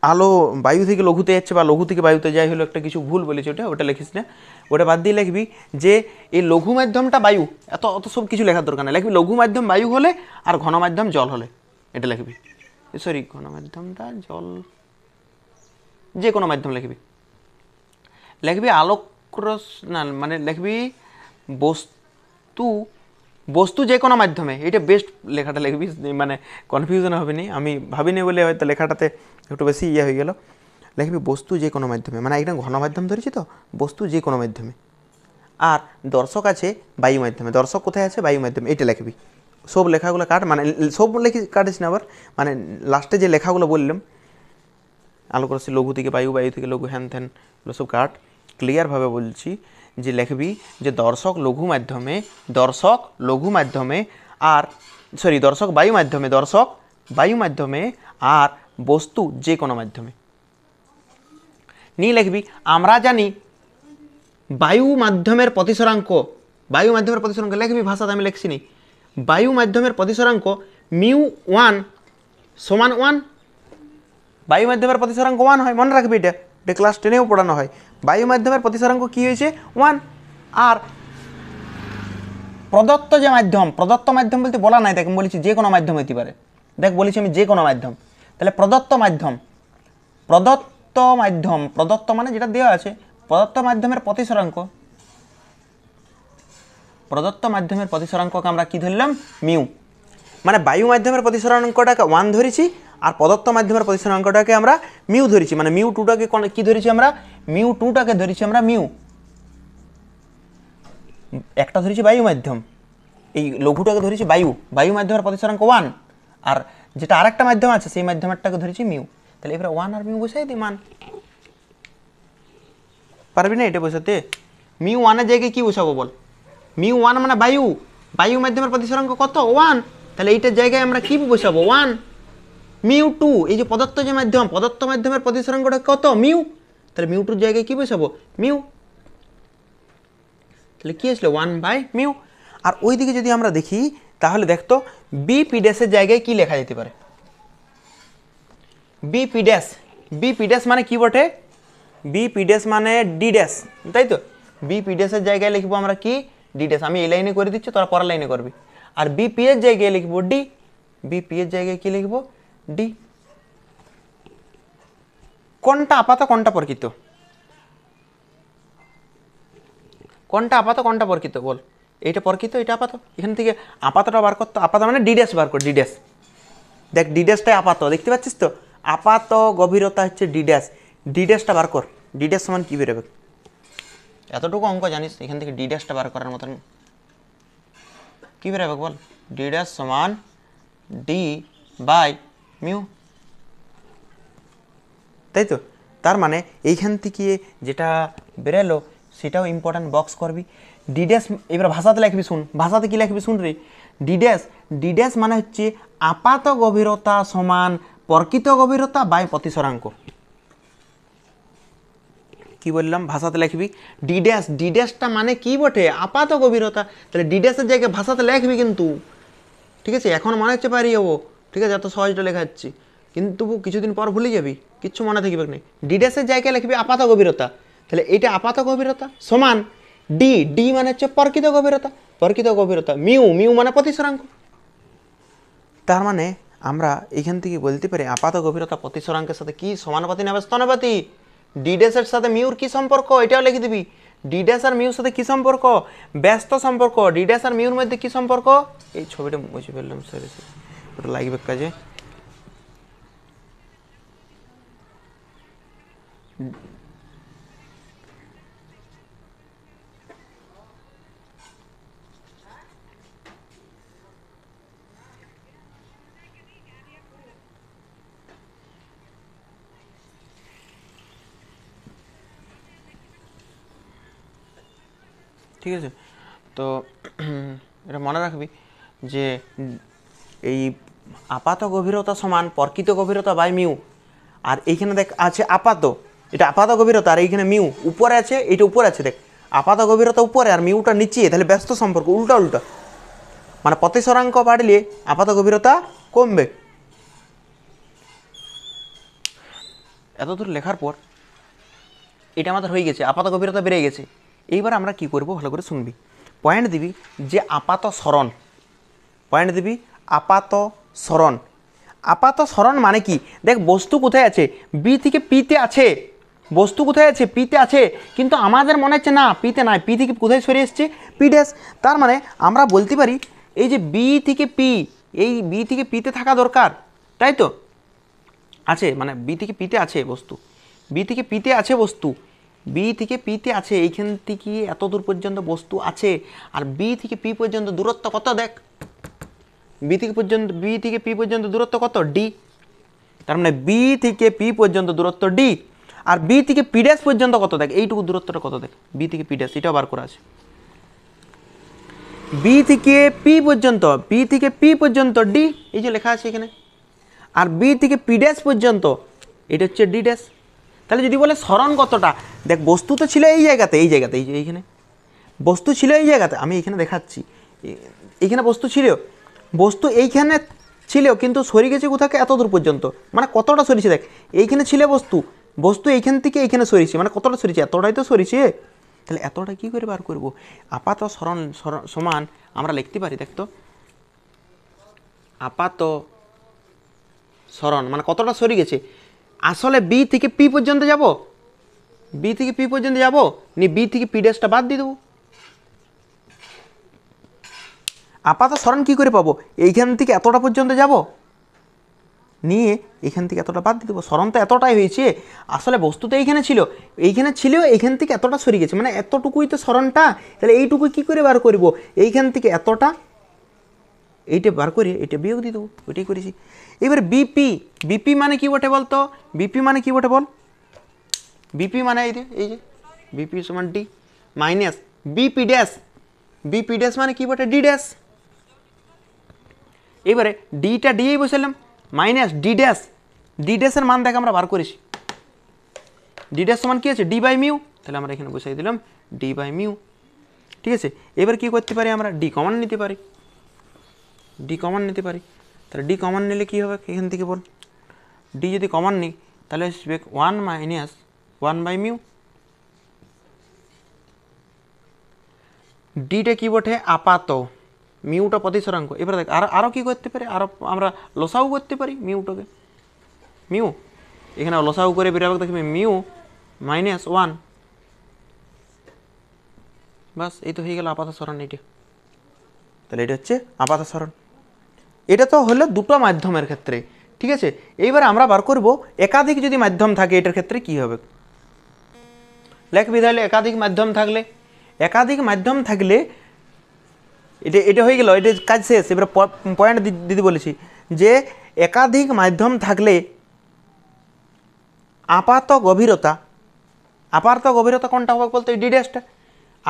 আলো বায়ু থেকে লঘুতে যাচ্ছে বা লঘু থেকে বায়ুতে যাই, হলো একটা কিছু ভুল বলেছে, ওটা লিখিস না, ওটা বাদ দিয়ে লিখবি যে এই লঘু মাধ্যমটা বায়ু, অত সব কিছু লেখার দরকার নেই, লিখবি লঘু মাধ্যম বায়ু হলে আর ঘন মাধ্যম জল হলে, এটা লিখবি। সরি, ঘন মাধ্যমটা জল, যে কোনো মাধ্যম লিখবি, লিখবি না মানে লিখবি বস্তু যে কোনো মাধ্যমে, এটা বেস্ট লেখাটা লিখবি, মানে কনফিউশন হবে নি, আমি ভাবিনি বলে হয়তো লেখাটাতে একটু বেশি হয়ে গেল। লিখবি বস্তু যে কোনো মাধ্যমে, মানে একদম ঘন মাধ্যম ধরেছি তো, বস্তু যে কোনো মাধ্যমে। আর দর্শক আছে বায়ু মাধ্যমে, দর্শক কোথায় আছে? বায়ু মাধ্যমে, এটা লিখবি। সব লেখাগুলো কাট, মানে সব কাটিস না আবার, মানে লাস্টে যে লেখাগুলো বললাম, আলোকরশ্মি লঘু থেকে বায়ু, বায়ু থেকে লঘু, হ্যান ত্যান, এগুলো সব কাট। ক্লিয়ারভাবে বলছি যে লিখবি যে দর্শক লঘু মাধ্যমে, দর্শক লঘু মাধ্যমে, আর সরি দর্শক বায়ু মাধ্যমে, দর্শক বায়ু মাধ্যমে, আর বস্তু যে কোনো মাধ্যমে। নিয়ে লিখবি আমরা জানি বায়ু মাধ্যমের প্রতিসরাঙ্ক, বায়ু মাধ্যমের প্রতিসরাঙ্ক লিখবি, ভাষাতে আমি লিখছি নি, বায়ু মাধ্যমের প্রতিসরাঙ্ক μ1 সমান 1। বায়ু মাধ্যমের প্রতিসরাঙ্ক 1 হয়, মনে রাখবি, এটা ক্লাস 10এও পড়ানো হয়। বায়ু মাধ্যমের প্রতিসরাঙ্ক কী হয়েছে? 1। আর প্রদত্ত যে মাধ্যম, প্রদত্ত মাধ্যম বলতে বলা নাই, দেখ বলেছি যে কোনো মাধ্যম হতে পারে, দেখ বলেছি আমি যে কোনো মাধ্যম, তাহলে প্রদত্ত মাধ্যম, প্রদত্ত মানে যেটা দেওয়া আছে, প্রদত্ত মাধ্যমের প্রতিসরাঙ্ক, প্রদত্ত মাধ্যমের প্রতিসরাঙ্ককে আমরা কি ধরলাম? মিউ। মানে বায়ু মাধ্যমের প্রতিসরাঙ্কটাকে 1 ধরেছি, আর প্রদত্ত মাধ্যমের প্রতিসরাঙ্কটাকে আমরা মিউ ধরেছি, মানে মিউ টুটাকে কি ধরেছি আমরা? মিউ টুটাকে ধরেছি আমরা মিউ। একটা ধরেছি বায়ু মাধ্যম, এই লঘুটাকে ধরেছি বায়ু, বায়ু মাধ্যমের প্রতিসরাঙ্ক 1, আর যেটা আরেকটা মাধ্যম আছে সেই মাধ্যমেরটাকে ধরেছি মিউ। তাহলে এবার 1 আর মিউ বসাই দিই মান, পারবি না এটা বসাতে? মিউ 1-এর জায়গায় কি বসাবো বল? মিউ 1 মানে বায়ু, বায়ু মাধ্যমের প্রতিসরাঙ্ক কত? 1। তাহলে এইটার জায়গায় আমরা কি বসাবো? 1। মিউ 2, এই যে পদার্থ যে মাধ্যম, পদার্থ মাধ্যমের প্রতিসরাঙ্কটা কত? মিউ। তাহলে মিউ 2-র জায়গায় কি বসাবো? মিউ। তাহলে কি আসলো? 1/মিউ। আর ওইদিকে যদি আমরা দেখি তাহলে দেখতো বিপি ড্যাশের জায়গায় কি লেখা যেতে পারে? বিপি ড্যাশ মানে কি বটে? বিপি ড্যাশ মানে ডি ড্যাশ, তাই তো? বিপি ড্যাশের জায়গায় লিখবো আমরা কি? D dash. আমি এই লাইনে করে দিচ্ছি, তোরা পরের লাইনে করবি। আর বিপি এর জায়গায় লিখবো ডি, বিপি এর জায়গায় কি লিখবো? ডি। কোনটা আপাত কোনটা প্রকৃত? কোনটা আপাত কোনটা প্রকৃত বল? এইটা প্রকৃত, এটা আপাত। এখান থেকে আপাতটা বার করতো, আপাত মানে ডি ড্যাশ বার কর, ডি ড্যাশ। দেখ ডি ড্যাশটাই আপাত, দেখতে পাচ্ছিস তো? আপাত গভীরতা হচ্ছে ডি ড্যাশ, ডি ড্যাশটা বার কর। ডি ড্যাশ সমান কি বেরোবে? এতটুকু অঙ্ক জানিস, এখান থেকে ডি ড্যাশটা বার করার মতন কি বেরোবে বল? ডি ড্যাশ সমান ডি বাই মিউ, তাই তো? তার মানে এইখান থেকে যেটা বেরোলো সেটাও ইম্পর্ট্যান্ট বক্স করবি। ডি ড্যাশ এবার ভাষাতে লিখবি, শুন ভাষাতে কি লিখবি শুন রে। ডি ড্যাশ মানে হচ্ছে আপাত গভীরতা সমান প্রকৃত গভীরতা বাই প্রতিসরাঙ্ক। কি বললাম, ভাষাতে লিখবি ডি ড্যাশটা মানে কি বটে, আপাত গভীরতা। তাহলে ডি ড্যাশের জায়গায় ভাষাতে লিখবি কিন্তু, ঠিক আছে। এখন মনে হচ্ছে পারি যাবো, ঠিক আছে, এত সহজটা লেখা যাচ্ছে, কিন্তু কিছুদিন পর ভুলে যাবি, কিচ্ছু মনে থাকবে না। ডি ড্যাশের জায়গায় লিখবি আপাত গভীরতা। তাহলে এটা আপাত গভীরতা সমান ডি মানে হচ্ছে প্রকৃত গভীরতা মিউ মানে প্রতিসরাঙ্ক। তার মানে আমরা এখান থেকে বলতে পারি আপাত গভীরতা প্রতিসরাঙ্কের সাথে কি সমানুপাতি না ব্যস্তানুপাতি। ডি ড্যাশের সাথে মিউর কি সম্পর্ক এটাও লিখে দিবি। ডি ড্যাশ আর মিউর সাথে কি সম্পর্ক, ব্যস্ত সম্পর্ক। ডি ড্যাশ আর মিউর মধ্যে কি সম্পর্ক, এই ছবিটা মুছে ফেললাম, সরি ওটা লাগবে কাজে। ঠিক আছে, তো এটা মনে রাখবি যে এই আপাত গভীরতা সমান প্রকৃত গভীরতা বাই মিউ। আর এইখানে দেখ আছে আপাত, এটা আপাত গভীরতা, আর এইখানে মিউ উপরে আছে, এটা উপরে আছে। দেখ আপাত গভীরতা উপরে আর মিউটা নিচে, তাহলে ব্যস্ত সম্পর্ক উল্টা। মানে প্রতিসরাঙ্ক বাড়লে আপাত গভীরতা কমবে। এতদূর লেখার পর এটা আমাদের হয়ে গেছে, আপাত গভীরতা বেড়ে গেছে। এইবার আমরা কি করব, ভালো করে শুনবি। পয়েন্ট দিবি যে আপাত সরণ, পয়েন্ট দিবি আপাত সরণ। আপাত সরণ মানে কি, দেখ বস্তু কোথায় আছে, বি থেকে পিতে আছে, বস্তু কোথায় আছে, পিতে আছে, কিন্তু আমাদের মনে হচ্ছে না পিতে নাই, পি থেকে কোথায় সরে এসছে, পি ড্যাশ। তার মানে আমরা বলতে পারি এই যে বি থেকে পি, এই বি থেকে পিতে থাকা দরকার, তাই তো আছে, মানে বি থেকে পিতে আছে বস্তু, বি থেকে পিতে আছে বস্তু, বি থেকে পিতে আছে, এইখান থেকে এত দূর পর্যন্ত বস্তু আছে। আর বি থেকে পি পর্যন্ত দূরত্ব কত, দেখ বি থেকে পি পর্যন্ত দূরত্ব কত, ডি। তার মানে বি থেকে পি পর্যন্ত দূরত্ব ডি। আর বি থেকে পি ড্যাশ পর্যন্ত কত, দেখ এইটুকু দূরত্বটা কত, দেখ বি থেকে পি ড্যাশ, এটাও বার করা আছে। বি থেকে পি পর্যন্ত ডি, এই যে লেখা আছে এখানে। আর বি থেকে পি ড্যাশ পর্যন্ত এটা হচ্ছে ডি ড্যাশ। তাহলে যদি বলে সরণ কতটা, দেখ বস্তু তো ছিল এই জায়গাতে, এই যে এইখানে বস্তু ছিল, এই জায়গাতে আমি এইখানে দেখাচ্ছি, এইখানে বস্তু এইখানে ছিল, কিন্তু সরে গেছে কোথাকে, এত দূর পর্যন্ত। মানে কতটা সরিয়েছে, দেখ এইখানে ছিল বস্তু এইখান থেকে এইখানে সরিয়েছে, মানে কতটা সরিয়েছে, এতটাই তো সরিয়েছে। তাহলে এতটা কী করে বার করবো, আপাত সরণ সমান আমরা লিখতে পারি, দেখতো আপাত সরণ মানে কতটা সরে গেছে। আসলে বি থেকে পি পর্যন্ত যাব, বি থেকে পি পর্যন্ত যাব, নি বি থেকে পি ড্যাশটা বাদ দিয়ে দেবো। আপাত সরণ কী করে পাবো, এইখান থেকে এতটা পর্যন্ত যাব, নিয়ে এখান থেকে এতটা বাদ দিয়ে দেবো। সরণ তো এতটাই হয়েছে, আসলে বস্তু তো এইখানে ছিল, এইখান থেকে এতটা সরে গেছে, মানে এতটুকুই তো সরণটা। তাহলে এইটুকু কী করে বার করব, এইখান থেকে এতটা, এইটা বার করে এটা বিয়োগ দিয়ে দেবো, ওইটাই করেছি। এবার বিপি মানে কি বটে বলতো, বিপি মানে কি বটে বল, বিপি মানে এই যে বিপি সমান ডি মাইনাস বিপি ড্যাশ মানে কি বটে ডি ড্যাশ। এবারে ডিটা ডিই বসালাম, মাইনাস ডি ড্যাশের মান দেখ আমরা বার করেছি, ডি ড্যাশ সমান কি আছে ডি বাই মিউ, তাহলে আমরা এখানে বসাই দিলাম ডি বাই মিউ। ঠিক আছে, এবার কি করতে পারি, আমরা ডি কমন নিতে পারি, তাহলে ডি কমন নিলে কী হবে, এখান থেকে বল ডি যদি কমন নিই তাহলে আসবে 1 মাইনাস 1 বাই মিউ। ডিটা কী বটে আপাত, মিউটা প্রতিসরাঙ্ক। এবার দেখ আরও কী করতে পারি, আরও আমরা লসাউ করতে পারি মিউটাকে, মিউ এখানে লসাউ করে বেরোবে, দেখবে মিউ মাইনাস 1, বাস এই তো হয়ে গেল আপাত সরণ এইটা। তাহলে এটা হচ্ছে আপাত সরণ। এটা তো হলো দুটো মাধ্যমের ক্ষেত্রে, ঠিক আছে। এইবার আমরা বার করব একাধিক যদি মাধ্যম থাকে এটার ক্ষেত্রে কি হবে, লেখবি তাহলে একাধিক মাধ্যম থাকলে এটা হয়ে গেল, এটা কাজ শেষ। এবার পয়েন্ট দিদি বলেছি যে একাধিক মাধ্যম থাকলে আপাত গভীরতা আপাত গভীরতা কোনটা হবে বলতে ডি ড্যাশটা।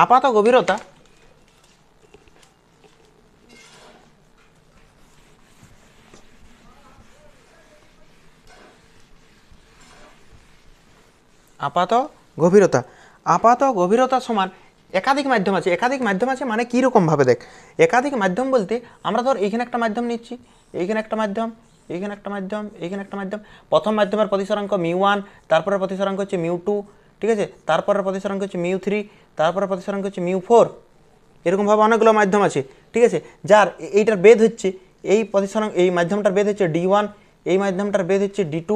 আপাত গভীরতা আপাত গভীরতা সমান একাধিক মাধ্যম আছে। একাধিক মাধ্যম আছে মানে কীরকমভাবে দেখ, একাধিক মাধ্যম বলতে আমরা ধর এইখানে একটা মাধ্যম নিচ্ছি, এইখানে একটা মাধ্যম, এইখানে একটা মাধ্যম, এইখানে একটা মাধ্যম। প্রথম মাধ্যমের প্রতিসরাঙ্ক μ1, তারপরে প্রতিসরাঙ্ক হচ্ছে μ2, ঠিক আছে, তারপরে প্রতিসরাঙ্ক হচ্ছে μ3, তারপরে প্রতিসরাঙ্ক হচ্ছে μ4। এরকমভাবে অনেকগুলো মাধ্যম আছে, ঠিক আছে, যার এইটার বেদ হচ্ছে এই প্রতিসরাঙ্ক, এই মাধ্যমটার বেদ হচ্ছে d1, এই মাধ্যমটার বেদ হচ্ছে d2,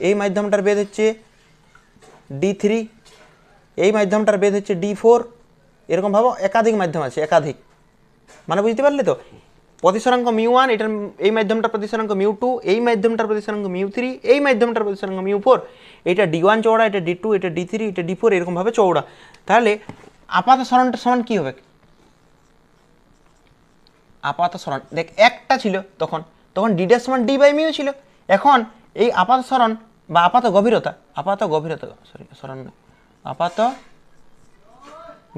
এই মাধ্যমটার বেদ হচ্ছে d3, এই মাধ্যমটার বেদ হচ্ছে d4। এরকমভাবে একাধিক মাধ্যম আছে, একাধিক মানে বুঝতে পারলে তো। প্রতিসরাঙ্ক μ1, এটার এই মাধ্যমটার প্রতিসরাঙ্ক μ2, এই মাধ্যমটার প্রতিসরাঙ্ক μ3, এই মাধ্যমটার প্রতিসরাঙ্ক μ4। এটা d1 চৌড়া, এটা d2, এটা d3, এটা d4, এরকমভাবে চৌড়া। তাহলে আপাত সরণটা সমান কী হবে? আপাত সরণ দেখ একটা ছিল তখন, d ড্যাশ সমান d বাই মিউ ছিল। এখন এই আপাত সরণ বা আপাত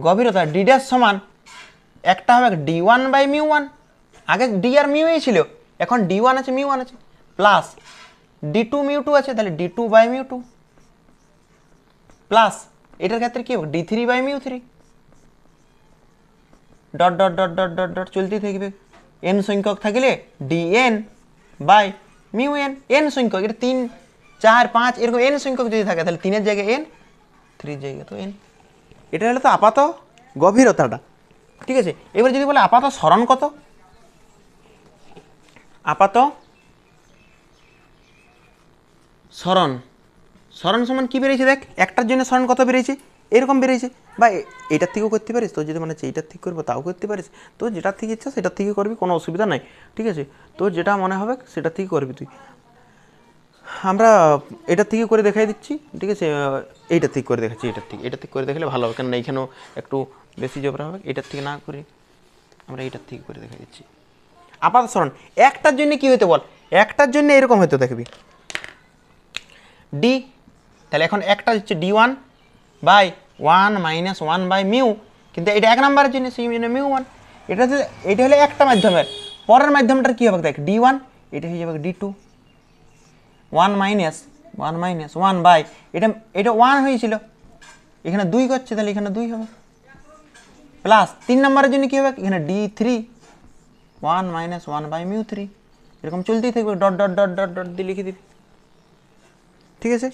গভীরতা d ড্যাশ সমান একটা হবে d1 বাই μ1। আগে d আর মিউ ছিল, এখন d1 আছে μ1 আছে, প্লাস d2 μ2 আছে, তাহলে d2 বাই μ2, প্লাস এটার ক্ষেত্রে কি হবে d3 by μ3, dot dot dot dot dot dot চলতেই থাকবে। n সংখ্যক থাকলে dn বাই μn, n সংখ্যক, এটা 3 4 5 এরকম n সংখ্যক যদি থাকে তাহলে 3 এর জায়গায় n, 3 এর জায়গায় তো n। এটা হলো তো আপাত গভীরতাটা, ঠিক আছে। এবার যদি বলে আপাত সরণ কত, আপাত সরণ সমান কি বেরিয়েছে দেখ, একটার জন্য সরণ কত বেরিয়েছে, এরকম বেরিয়েছে। বা এইটার থেকেও করতে পারিস, তোর যদি মনে হচ্ছে এইটার থেকে করবো তাও করতে পারিস, তোর যেটার থেকে ইচ্ছা সেটার থেকে করবি, কোনো অসুবিধা নাই, ঠিক আছে। তোর যেটা মনে হবে সেটার থেকে করবি তুই। আমরা এটার থেকে করে দেখাই দিচ্ছি, ঠিক আছে, এইটার থেকে করে দেখাচ্ছি, এটার থেকে করে দেখালে ভালো হবে, কেননা এইখানেও একটু বেশি জবরা হবে। এটার থেকে না করে আমরা এইটার থেকে করে দেখাই দিচ্ছি। আপাত সরণ একটার জন্য কি হতে বল, একটার জন্য এরকম হতে দেখবি ডি, তাহলে এখন একটা হচ্ছে d1 by 1 minus 1 by mu, কিন্তু এটা এক নম্বরের জন্য সেই জন্য μ1। এটা হলো একটা মাধ্যমের, পরের মাধ্যমটার কী হবে দেখ d1, এটা হয়ে যাবে d2, 1 মাইনাস 1 বাই এটা 1 হয়েছিল, এখানে 2 করছে, তাহলে এখানে 2 হবে, প্লাস 3 নম্বরের জন্য কী হবে এখানে d3, 1 মাইনাস 1 বাই μ3, এরকম চলতেই থাকবে, dot dot dot dot dot দিয়ে লিখে দিবি, ঠিক আছে।